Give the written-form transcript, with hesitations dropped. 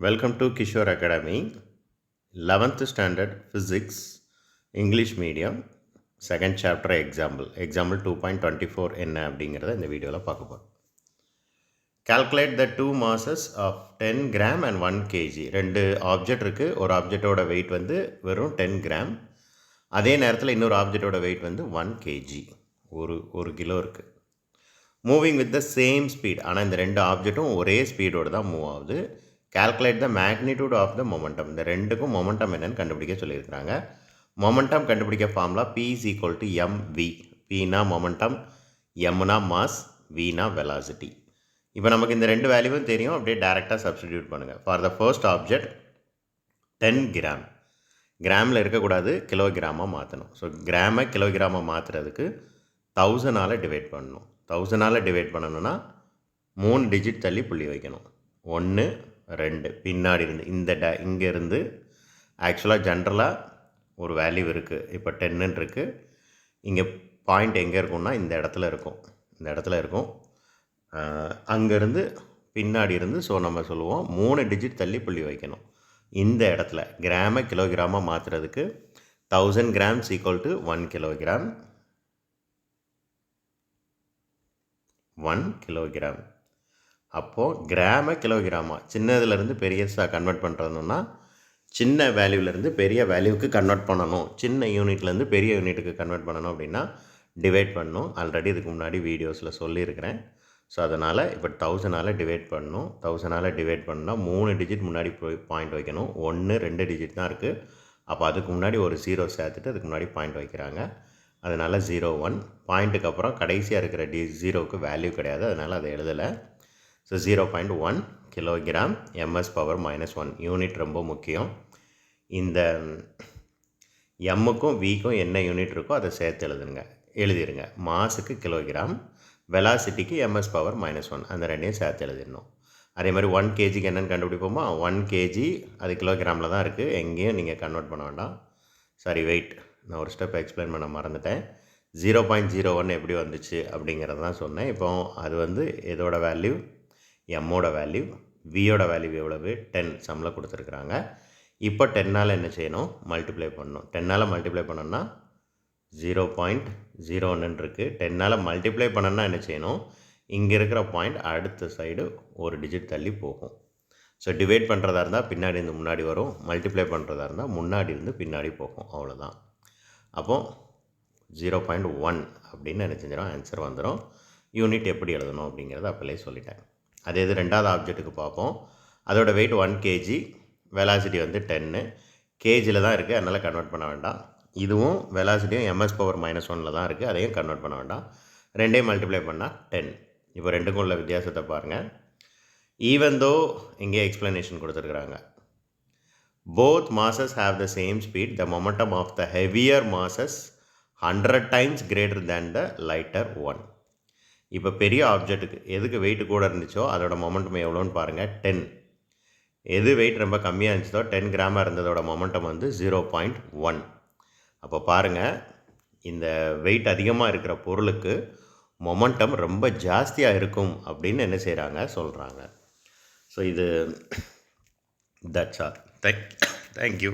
Welcome to Kishore Academy, 11th Standard Physics, English Medium, Second Chapter Example 2.24 என்ன அப்படிங்கிறத இந்த வீடியோவில் பார்க்க போகிறோம். Calculate the two masses of 10 gram and 1 kg. ரெண்டு ஆப்ஜெக்ட் இருக்குது. ஒரு ஆப்ஜெக்டோட வெயிட் வந்து வெறும் 10 கிராம். அதே நேரத்தில் இன்னொரு ஆப்ஜெக்டோட வெயிட் வந்து 1 kg, ஒரு கிலோ இருக்குது. Moving with the same speed. ஆனால் இந்த ரெண்டு ஆப்ஜெக்ட்டும் ஒரே ஸ்பீடோடு தான் மூவ் ஆகுது. Calculate the magnitude of the momentum. இந்த ரெண்டுக்கும் மொமெண்டம் என்னென்னு கண்டுபிடிக்க சொல்லியிருக்கிறாங்க. மொமெண்டம் கண்டுபிடிக்க formula P is equal to mv. Pனா மொமெண்டம், எம்னா மாஸ், வினா வெலாசிட்டி. இப்போ நமக்கு இந்த ரெண்டு வேல்யூவும் தெரியும். அப்படியே டேரெக்டாக சப்ஸ்டிடியூட் பண்ணுங்கள். For the first object 10 gram, கிராமில் இருக்கக்கூடாது, கிலோகிராமாக மாற்றணும். ஸோ கிராமை கிலோகிராமாக மாற்றுறதுக்கு 1000ஆல் டிவைட் பண்ணணும். 1000ஆல் டிவைட் பண்ணணுன்னா 3 டிஜிட் தள்ளி புள்ளி வைக்கணும். 1 2 பின்னாடி இருந்து இங்கேருந்து ஆக்சுவலாக ஜென்ரலாக ஒரு வேல்யூ இருக்குது. இப்போ 10ன்னு இருக்குது. இங்கே பாயிண்ட் எங்கே இருக்கும்னா இந்த இடத்துல இருக்கும். அங்கேருந்து பின்னாடி இருந்து ஸோ நம்ம சொல்லுவோம் 3 டிஜிட் தள்ளி புள்ளி வைக்கணும். இந்த இடத்துல கிராமை கிலோகிராமாக மாற்றுறதுக்கு 1000 grams equal to 1 kilogram. 1 kilogram. அப்போது கிராமை கிலோகிராமா சின்னதுலேருந்து பெரியஸாக கன்வெர்ட் பண்ணுறதுன்னா சின்ன வேல்யூலேருந்து பெரிய வேல்யூவுக்கு கன்வெர்ட் பண்ணணும். சின்ன யூனிட்லேருந்து பெரிய யூனிட்டுக்கு கன்வெர்ட் பண்ணணும் அப்படின்னா டிவைட் பண்ணணும். ஆல்ரெடி இதுக்கு முன்னாடி வீடியோஸில் சொல்லியிருக்கிறேன். ஸோ அதனால் இப்போ 1000ஆல் டிவைட் பண்ணணும். 1000ஆல் டிவைட் பண்ணால் 3 டிஜிட் முன்னாடி போய் பாயிண்ட் வைக்கணும். 1 2 டிஜிட் தான் இருக்குது. அப்போ அதுக்கு முன்னாடி ஒரு 0 சேர்த்துட்டு அதுக்கு முன்னாடி பாயிண்ட் வைக்கிறாங்க. அதனால் 0 1 பாயிண்ட்டுக்கு அப்புறம் கடைசியாக இருக்கிற ஜீரோவுக்கு வேல்யூ கிடையாது. அதனால் அதை எழுதலை. So 0.1 kilogram ms power -1 unit ரொம்ப முக்கியம். இந்த எம்முக்கும் விக்கும் என்ன யூனிட் இருக்கோ அதை சேர்த்து எழுதிருங்க. மாஸுக்கு கிலோகிராம், வெலாசிட்டிக்கு ms பவர் -1, அந்த ரெண்டையும் சேர்த்து எழுதிடணும். அதே மாதிரி 1 kgக்கு என்னென்னு கண்டுபிடிப்போமா? 1 kg அது கிலோகிராமில் தான் இருக்குது. எங்கேயும் நீங்கள் கன்வெர்ட் பண்ண வேண்டாம். சாரி, வெயிட், நான் ஒரு ஸ்டெப் எக்ஸ்பிளைன் பண்ண மறந்துட்டேன். 0.01 எப்படி வந்துச்சு அப்படிங்கிறது தான் சொன்னேன். இப்போ அது வந்து எதோட வேல்யூ? எம்மோட வேல்யூ. வியோட வேல்யூ எவ்வளவு? 10 சம்மில் கொடுத்துருக்குறாங்க. இப்போ 10ஆல் என்ன செய்யணும்? மல்டிப்ளை பண்ணணும். 10ஆல் மல்டிப்ளை பண்ணோன்னா 0.01 இருக்குது. 10ஆல் மல்டிப்ளை பண்ணோன்னா என்ன செய்யணும்? இங்கே இருக்கிற பாயிண்ட் அடுத்த சைடு ஒரு டிஜிட் தள்ளி போகும். ஸோ டிவைட் பண்ணுறதா இருந்தால் பின்னாடி இருந்து முன்னாடி வரும், மல்டிப்ளை பண்ணுறதா இருந்தால் முன்னாடி இருந்து பின்னாடி போகும். அவ்வளோதான். அப்போது 0.1 அப்படின்னு என்ன செஞ்சிடும்? ஆன்சர் வந்துடும். யூனிட் எப்படி எழுதணும் அப்படிங்கிறத அப்போலே சொல்லிட்டேன். அதே இது ரெண்டாவது ஆப்ஜெக்ட்டுக்கு பார்ப்போம். அதோட வெயிட் 1 kg, வெலாசிட்டி வந்து 10. கேஜியில் தான் இருக்குது, அதனால் கன்வெர்ட் பண்ண வேண்டாம். இதுவும் வெலாசிட்டியும் ms பவர் -1 தான் இருக்குது, அதையும் கன்வெர்ட் பண்ண வேண்டாம். ரெண்டையும் மல்டிப்ளை பண்ணால் 10. இப்போ ரெண்டுக்கும் உள்ள வித்தியாசத்தை பாருங்கள். ஈவன் தோ இங்கே எக்ஸ்ப்ளனேஷன் கொடுத்துருக்குறாங்க. Both masses have the same speed, the momentum of the heavier masses 100 times greater than the lighter one. இப்போ பெரிய ஆப்ஜெக்ட்டுக்கு எதுக்கு வெயிட் கூட இருந்துச்சோ அதோட மொமெண்டம் எவ்வளோன்னு பாருங்கள், 10. எது வெயிட் ரொம்ப கம்மியாக இருந்துச்சோ 10 கிராமாக இருந்ததோட மொமெண்டம் வந்து 0.1. அப்போ பாருங்கள், இந்த வெயிட் அதிகமாக இருக்கிற பொருளுக்கு மொமெண்டம் ரொம்ப ஜாஸ்தியாக இருக்கும் அப்படின்னு என்ன செய்கிறாங்க? சொல்கிறாங்க. ஸோ இது தட்ஸ் ஆல். தேங்க்யூ.